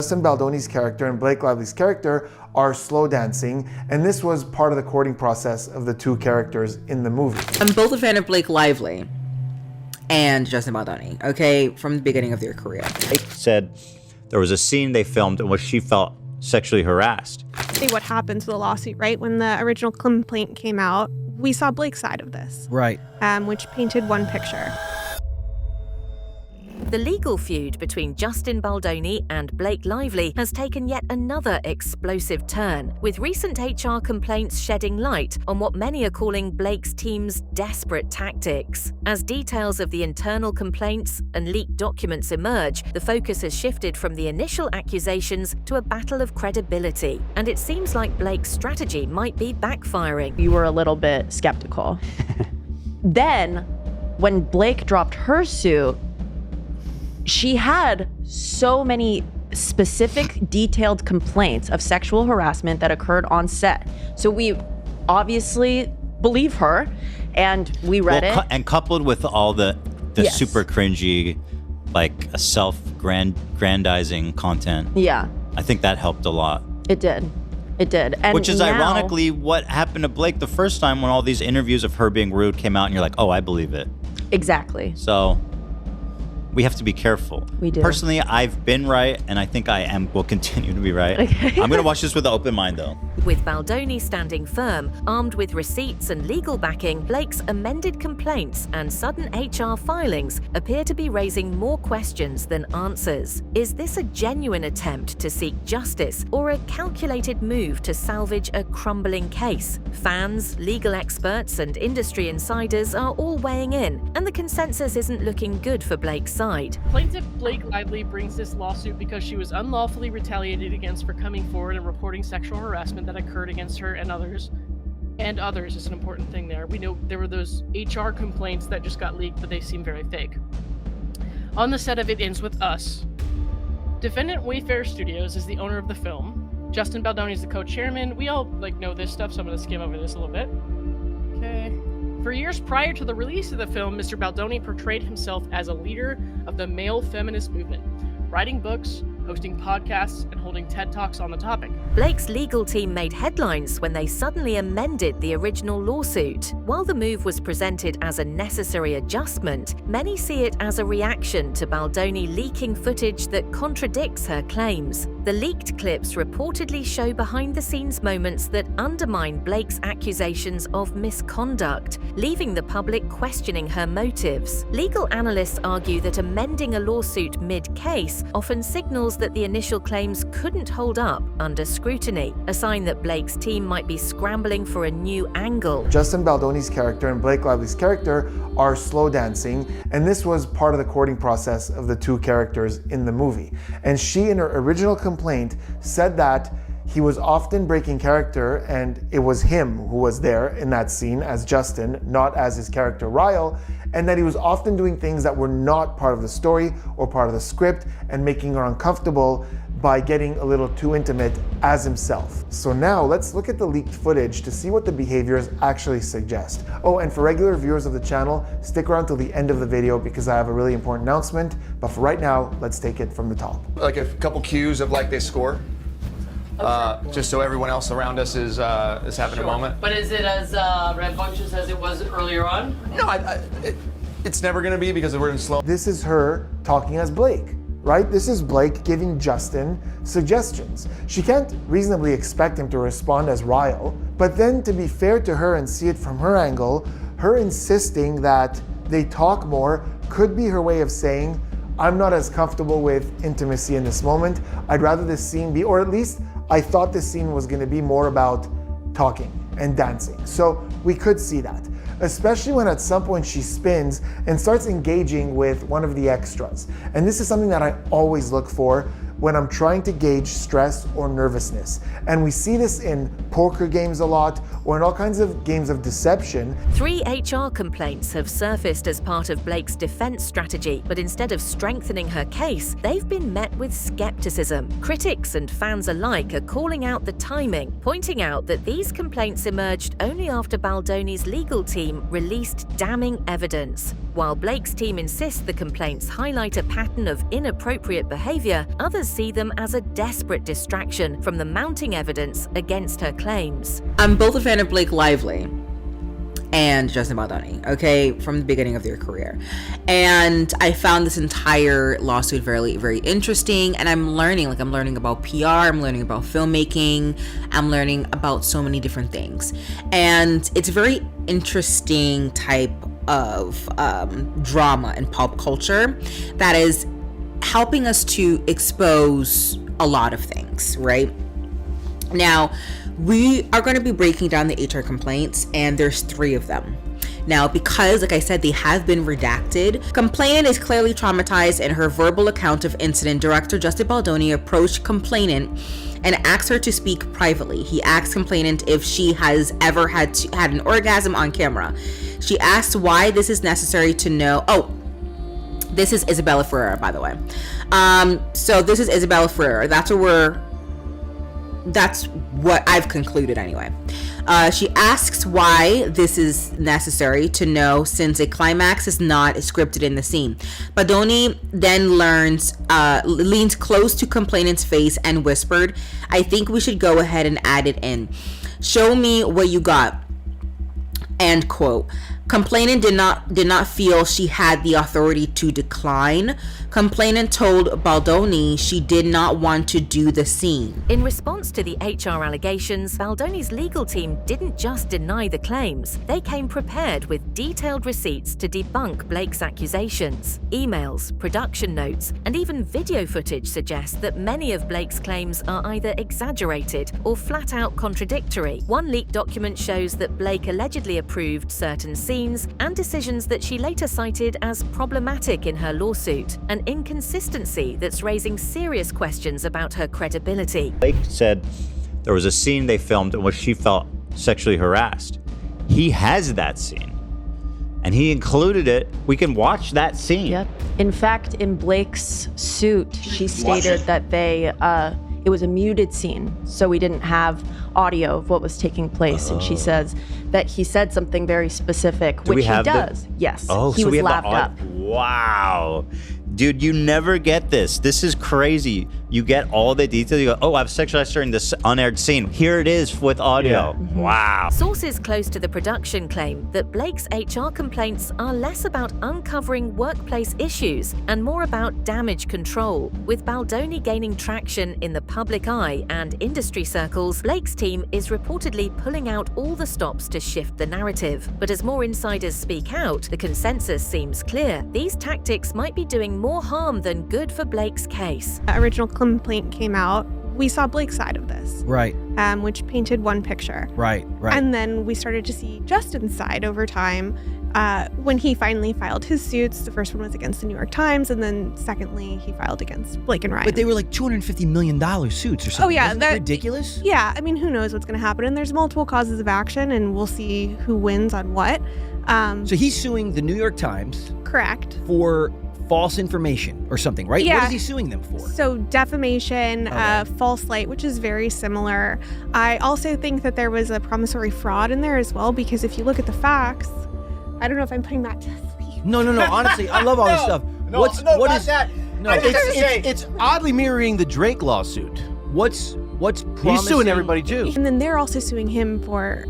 Justin Baldoni's character and Blake Lively's character are slow dancing, and this was part of the courting process of the two characters in the movie. I'm both a fan of Blake Lively and Justin Baldoni, okay, from the beginning of their career. Blake said there was a scene they filmed in which she felt sexually harassed. See what happened to the lawsuit, right? When the original complaint came out, we saw Blake's side of this. Right. Which painted one picture. The legal feud between Justin Baldoni and Blake Lively has taken yet another explosive turn, with recent HR complaints shedding light on what many are calling Blake's team's desperate tactics. As details of the internal complaints and leaked documents emerge, the focus has shifted from the initial accusations to a battle of credibility, and it seems like Blake's strategy might be backfiring. You were a little bit skeptical. Then, when Blake dropped her suit, she had so many specific, detailed complaints of sexual harassment that occurred on set. So we obviously believe her, and we read it. And coupled with all the Yes. super cringy, like self-grandizing content. Yeah, I think that helped a lot. it did. It did. And Which is now, ironically what happened to Blake the first time when all these interviews of her being rude came out and you're like, oh, I believe it. Exactly. So we have to be careful. We do. Personally, I've been right, and I think will continue to be right. Okay. I'm going to watch this with an open mind, though. With Baldoni standing firm, armed with receipts and legal backing, Blake's amended complaints and sudden HR filings appear to be raising more questions than answers. Is this a genuine attempt to seek justice or a calculated move to salvage a crumbling case? Fans, legal experts, and industry insiders are all weighing in, and the consensus isn't looking good for Blake's side. Plaintiff Blake Lively brings this lawsuit because she was unlawfully retaliated against for coming forward and reporting sexual harassment that occurred against her and others. And others is an important thing there. We know there were those HR complaints that just got leaked, but they seem very fake. On the set of It Ends With Us, defendant Wayfair Studios is the owner of the film. Justin Baldoni is the co-chairman. We all know this stuff, so I'm going to skim over this a little bit. Okay. For years prior to the release of the film, Mr. Baldoni portrayed himself as a leader of the male feminist movement, writing books, hosting podcasts, and holding TED Talks on the topic. Blake's legal team made headlines when they suddenly amended the original lawsuit. While the move was presented as a necessary adjustment, many see it as a reaction to Baldoni leaking footage that contradicts her claims. The leaked clips reportedly show behind-the-scenes moments that undermine Blake's accusations of misconduct, leaving the public questioning her motives. Legal analysts argue that amending a lawsuit mid-case often signals that the initial claims couldn't hold up under scrutiny, a sign that Blake's team might be scrambling for a new angle. Justin Baldoni's character and Blake Lively's character are slow dancing, and this was part of the courting process of the two characters in the movie. And she, in her original complaint, said that he was often breaking character, and it was him who was there in that scene as Justin, not as his character Ryle, and that he was often doing things that were not part of the story or part of the script and making her uncomfortable by getting a little too intimate as himself. So now let's look at the leaked footage to see what the behaviors actually suggest. Oh, and for regular viewers of the channel, stick around till the end of the video because I have a really important announcement. But for right now, let's take it from the top. Like a couple cues of they score. Just so everyone else around us is having a moment. But is it as rambunctious as it was earlier on? No, it's never going to be because we're in slow. This is her talking as Blake, right? This is Blake giving Justin suggestions. She can't reasonably expect him to respond as Ryle, but then to be fair to her and see it from her angle, her insisting that they talk more could be her way of saying, I'm not as comfortable with intimacy in this moment. I'd rather this scene be, or at least I thought this scene was going to be more about talking and dancing. So we could see that, especially when at some point she spins and starts engaging with one of the extras. And this is something that I always look for when I'm trying to gauge stress or nervousness. And we see this in poker games a lot, or in all kinds of games of deception. 3 HR complaints have surfaced as part of Blake's defense strategy, but instead of strengthening her case, they've been met with skepticism. Critics and fans alike are calling out the timing, pointing out that these complaints emerged only after Baldoni's legal team released damning evidence. While Blake's team insists the complaints highlight a pattern of inappropriate behavior, others see them as a desperate distraction from the mounting evidence against her claims. I'm both a fan of Blake Lively and Justin Baldoni, okay, from the beginning of their career. And I found this entire lawsuit very, very interesting. And I'm learning about PR, I'm learning about filmmaking, I'm learning about so many different things. And it's a very interesting type of drama and pop culture that is helping us to expose a lot of things, right? Now, we are going to be breaking down the HR complaints, and there's 3 of them. Now, because, like I said, they have been redacted, complainant is clearly traumatized. In her verbal account of incident, Director Justin Baldoni approached complainant and asked her to speak privately. He asked complainant if she has ever had an orgasm on camera. She asked why this is necessary to know. Oh, this is Isabella Ferreira, by the way. So this is Isabella Ferreira. That's what I've concluded anyway. She asks why this is necessary to know since a climax is not scripted in the scene. Baldoni then leans close to complainant's face and whispered, "I think we should go ahead and add it in. Show me what you got." End quote. Complainant did not feel she had the authority to decline. Complainant told Baldoni she did not want to do the scene. In response to the HR allegations, Baldoni's legal team didn't just deny the claims. They came prepared with detailed receipts to debunk Blake's accusations. Emails, production notes, and even video footage suggest that many of Blake's claims are either exaggerated or flat out contradictory. One leaked document shows that Blake allegedly approved certain scenes and decisions that she later cited as problematic in her lawsuit, an inconsistency that's raising serious questions about her credibility. Blake said there was a scene they filmed in which she felt sexually harassed. He has that scene, and he included it. We can watch that scene. Yep. In fact, in Blake's suit, she stated that it was a muted scene, so we didn't have audio of what was taking place. And she says that he said something very specific, which he does. Yes. Oh, he so was we have laughed up. Wow. Dude, you never get this. This is crazy. You get all the details. You go, oh, I've sexualized during this unaired scene. Here it is with audio. Yeah. Wow. Sources close to the production claim that Blake's HR complaints are less about uncovering workplace issues and more about damage control. With Baldoni gaining traction in the public eye and industry circles, Blake's team is reportedly pulling out all the stops to shift the narrative. But as more insiders speak out, the consensus seems clear. These tactics might be doing more harm than good for Blake's case. The original complaint came out. We saw Blake's side of this. Right. Which painted one picture. Right. And then we started to see Justin's side over time when he finally filed his suits. The first one was against the New York Times, and then secondly, he filed against Blake and Ryan. But they were like $250 million suits or something. Oh, yeah. Wasn't that ridiculous? Yeah. I mean, who knows what's going to happen? And there's multiple causes of action, and we'll see who wins on what. So he's suing the New York Times. Correct. For false information or something, right? Yeah. What is he suing them for? So defamation, false light, which is very similar. I also think that there was a promissory fraud in there as well, because if you look at the facts, I don't know if I'm putting that to sleep. No. Honestly, I love all this stuff. What is that? No, It's oddly mirroring the Drake lawsuit. What's promising? He's suing everybody too. And then they're also suing him or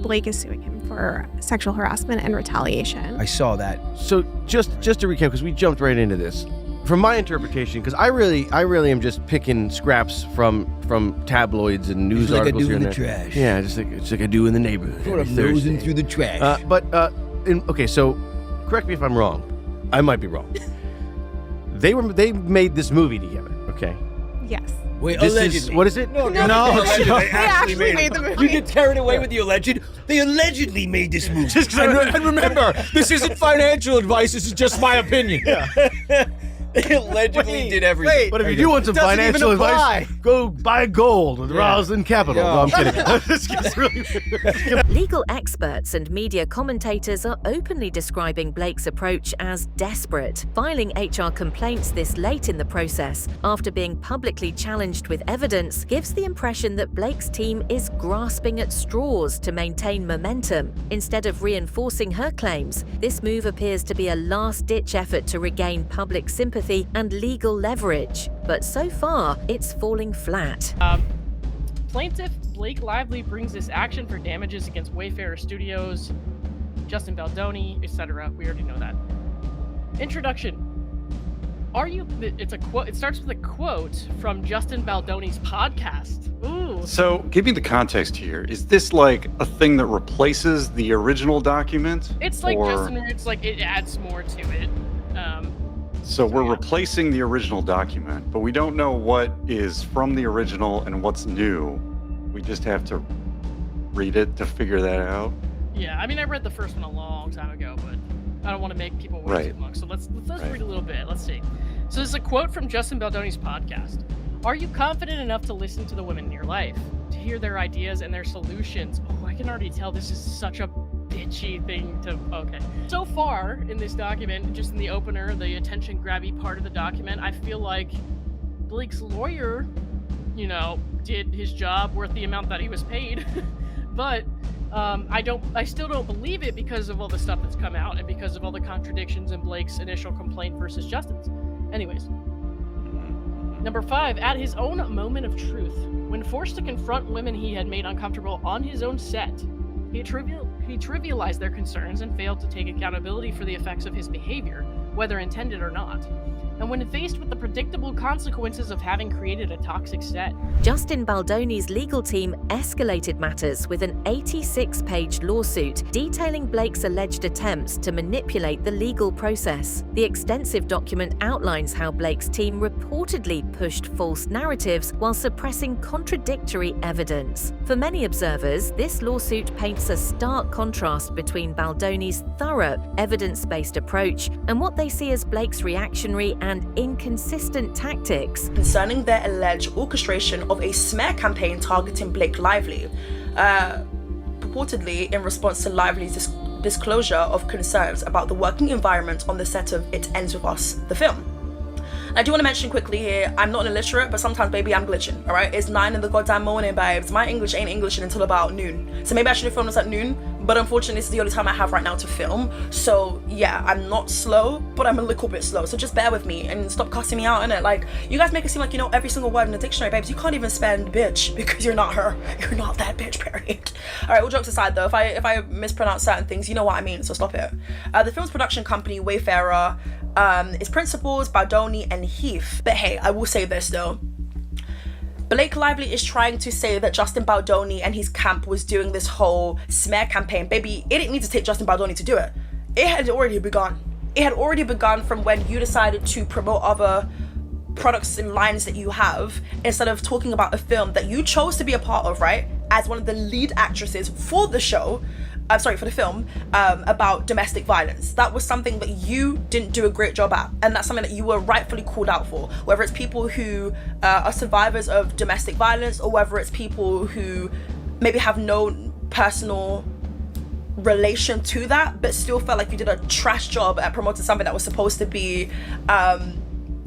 Blake is suing him for sexual harassment and retaliation. I saw that. So just to recap, because we jumped right into this, from my interpretation, because I really am just picking scraps from tabloids and news like articles I do here in and the there. trash. Yeah, just like I do in the neighborhood. Sort of every nosing Thursday. through the trash. Okay, so correct me if I'm wrong. I might be wrong. They made this movie together. Okay. Yes. Wait, This allegedly. is, what is it? No. They actually made the movie. You get carried away with the alleged. They allegedly made this movie. And remember, this isn't financial advice. This is just my opinion. Allegedly did everything. But if you do want some Doesn't even financial apply. advice, go buy gold with Roslyn Capital. No, I'm kidding. This gets really Legal experts and media commentators are openly describing Blake's approach as desperate, filing HR complaints this late in the process after being publicly challenged with evidence gives the impression that Blake's team is grasping at straws to maintain momentum. Instead of reinforcing her claims, this move appears to be a last-ditch effort to regain public sympathy and legal leverage. But so far, it's falling flat. Plaintiff Blake Lively brings this action for damages against Wayfarer Studios, Justin Baldoni, etc. We already know that. Introduction. It's a quote. It starts with a quote from Justin Baldoni's podcast. Ooh. So, give me the context here. Is this like a thing that replaces the original document? It's like it's like it adds more to it. So we're replacing the original document, but we don't know what is from the original and what's new. We just have to read it to figure that out. Yeah, I mean, I read the first one a long time ago, but I don't want to make people wait too long. So let's read a little bit. Let's see. So this is a quote from Justin Baldoni's podcast. Are you confident enough to listen to the women in your life, to hear their ideas and their solutions? Oh, I can already tell this is such a bitchy thing to. Okay. So far in this document, just in the opener, the attention grabby part of the document, I feel like Blake's lawyer, did his job worth the amount that he was paid. But I still don't believe it because of all the stuff that's come out and because of all the contradictions in Blake's initial complaint versus Justin's. Anyways. Number 5, at his own moment of truth, when forced to confront women he had made uncomfortable on his own set, he trivialized their concerns and failed to take accountability for the effects of his behavior, whether intended or not. And when faced with the predictable consequences of having created a toxic set, Justin Baldoni's legal team escalated matters with an 86-page lawsuit detailing Blake's alleged attempts to manipulate the legal process. The extensive document outlines how Blake's team reportedly pushed false narratives while suppressing contradictory evidence. For many observers, this lawsuit paints a stark contrast between Baldoni's thorough, evidence-based approach and what they see as Blake's reactionary and inconsistent tactics. Concerning their alleged orchestration of a smear campaign targeting Blake Lively, purportedly in response to Lively's disclosure of concerns about the working environment on the set of It Ends With Us, the film. I do want to mention quickly here, I'm not an illiterate, but sometimes, baby, I'm glitching, all right? It's 9 in the goddamn morning, babes. My English ain't Englishing until about noon. So maybe I should have filmed this at noon, but unfortunately, this is the only time I have right now to film. So yeah, I'm not slow, but I'm a little bit slow. So just bear with me and stop cussing me out, innit? Like, you guys make it seem like you know every single word in the dictionary, babes. You can't even spend bitch because you're not her. You're not that bitch, period. All right, all jokes aside though, if I mispronounce certain things, you know what I mean, so stop it. The film's production company, Wayfarer, its principals, Baldoni and Heath. But hey, I will say this though. Blake Lively is trying to say that Justin Baldoni and his camp was doing this whole smear campaign. Baby, it didn't need to take Justin Baldoni to do it. It had already begun. It had already begun from when you decided to promote other products and lines that you have instead of talking about a film that you chose to be a part of, right? As one of the lead actresses for the show. For the film, about domestic violence. That was something that you didn't do a great job at, and that's something that you were rightfully called out for. Whether it's people who are survivors of domestic violence, or whether it's people who maybe have no personal relation to that, but still felt like you did a trash job at promoting something that was supposed to be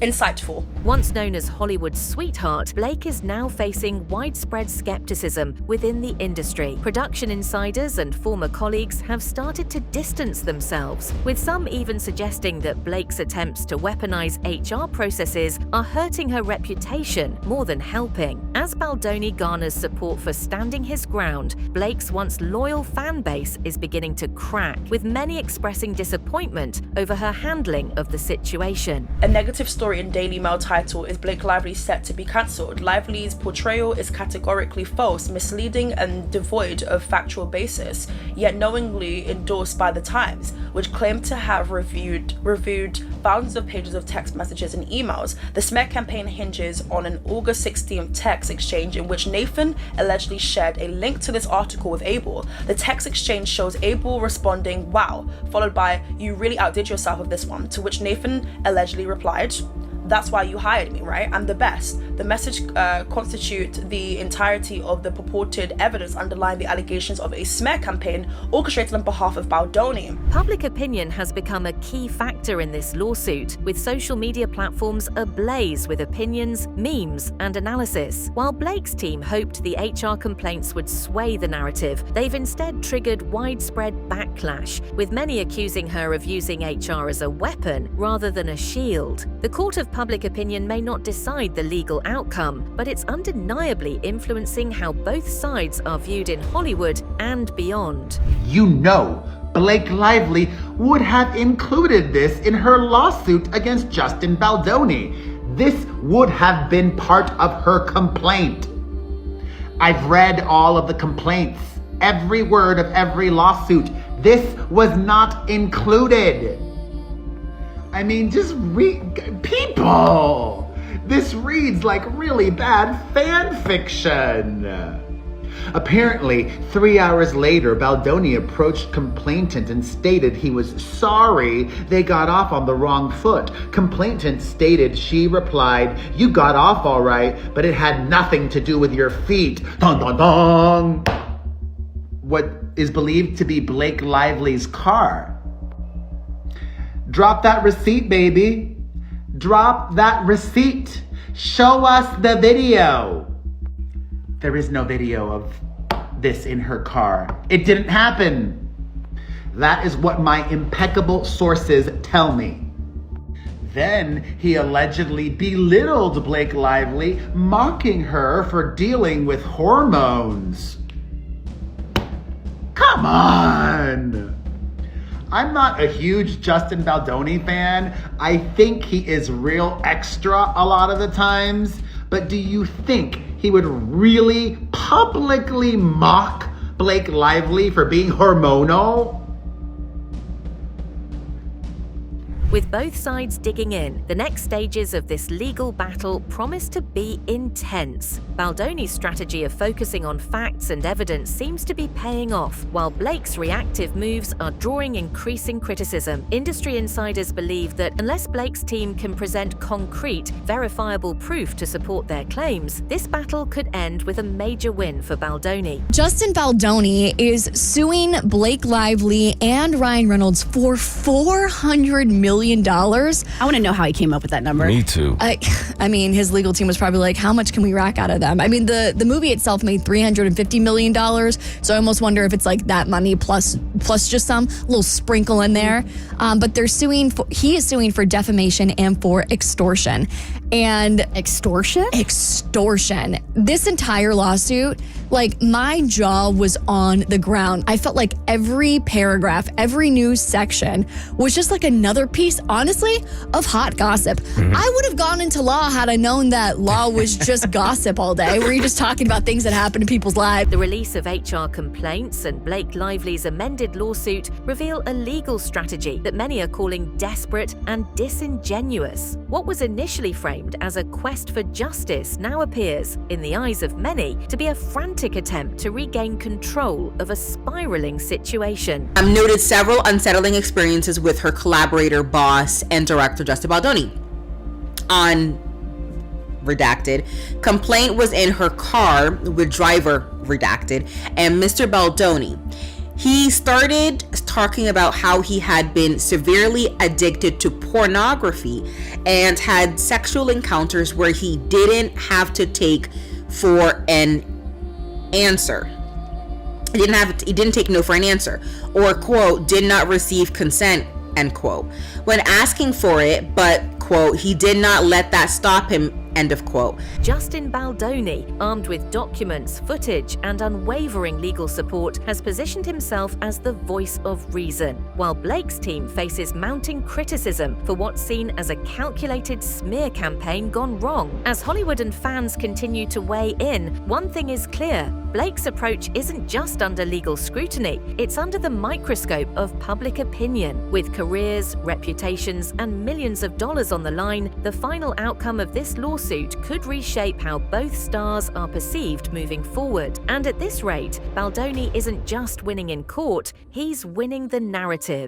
insightful. Once known as Hollywood's sweetheart, Blake is now facing widespread skepticism within the industry. Production insiders and former colleagues have started to distance themselves, with some even suggesting that Blake's attempts to weaponize HR processes are hurting her reputation more than helping. As Baldoni garners support for standing his ground, Blake's once loyal fan base is beginning to crack, with many expressing disappointment over her handling of the situation. A negative story in Daily Mail title is Blake Lively set to be cancelled. Lively's portrayal is categorically false, misleading, and devoid of factual basis, yet knowingly endorsed by the Times, which claimed to have reviewed thousands of pages of text messages and emails. The smear campaign hinges on an August 16th text exchange in which Nathan allegedly shared a link to this article with Abel. The text exchange shows Abel responding, "Wow," followed by, "You really outdid yourself with this one," to which Nathan allegedly replied, "That's why you hired me, right? I'm the best." The message constitutes the entirety of the purported evidence underlying the allegations of a smear campaign orchestrated on behalf of Baldoni. Public opinion has become a key factor in this lawsuit, with social media platforms ablaze with opinions, memes, and analysis. While Blake's team hoped the HR complaints would sway the narrative, they've instead triggered widespread backlash, with many accusing her of using HR as a weapon rather than a shield. The court of public opinion may not decide the legal outcome, but it's undeniably influencing how both sides are viewed in Hollywood and beyond. You know, Blake Lively would have included this in her lawsuit against Justin Baldoni. This would have been part of her complaint. I've read all of the complaints, every word of every lawsuit. This was not included. I mean, just read, people! This reads like really bad fan fiction. Apparently, 3 hours later, Baldoni approached complainant and stated he was sorry they got off on the wrong foot. Complainant stated she replied, "You got off all right, but it had nothing to do with your feet." Dun dun dun! What is believed to be Blake Lively's car. Drop that receipt, baby. Drop that receipt. Show us the video. There is no video of this in her car. It didn't happen. That is what my impeccable sources tell me. Then he allegedly belittled Blake Lively, mocking her for dealing with hormones. Come on! I'm not a huge Justin Baldoni fan. I think he is real extra a lot of the times. But do you think he would really publicly mock Blake Lively for being hormonal? With both sides digging in, the next stages of this legal battle promise to be intense. Baldoni's strategy of focusing on facts and evidence seems to be paying off, while Blake's reactive moves are drawing increasing criticism. Industry insiders believe that unless Blake's team can present concrete, verifiable proof to support their claims, this battle could end with a major win for Baldoni. Justin Baldoni is suing Blake Lively and Ryan Reynolds for $400 million. I want to know how he came up with that number. Me too. I mean, his legal team was probably like, how much can we rack out of them? I mean, the movie itself made $350 million, so I almost wonder if it's like that money plus just some little sprinkle in there. But he is suing for defamation and for extortion. And extortion? Extortion. This entire lawsuit, like, my jaw was on the ground. I felt like every paragraph, every news section was just like another piece, honestly, of hot gossip. Mm-hmm. I would have gone into law had I known that law was just gossip all day, where you're just talking about things that happen in people's lives. The release of HR complaints and Blake Lively's amended lawsuit reveal a legal strategy that many are calling desperate and disingenuous. What was initially framed as a quest for justice now appears, in the eyes of many, to be a frantic attempt to regain control of a spiraling situation. Noted several unsettling experiences with her collaborator, boss, and director Justin Baldoni. On redacted, complaint was in her car with driver redacted and Mr. Baldoni. He started talking about how he had been severely addicted to pornography and had sexual encounters where he didn't have to take for an answer. He didn't take no for an answer, or quote, did not receive consent, end quote, when asking for it, but quote, he did not let that stop him End of quote. Justin Baldoni, armed with documents, footage, and unwavering legal support, has positioned himself as the voice of reason, while Blake's team faces mounting criticism for what's seen as a calculated smear campaign gone wrong. As Hollywood and fans continue to weigh in, one thing is clear: Blake's approach isn't just under legal scrutiny, it's under the microscope of public opinion. With careers, reputations, and millions of dollars on the line, the final outcome of this lawsuit could reshape how both stars are perceived moving forward. And at this rate, Baldoni isn't just winning in court, he's winning the narrative.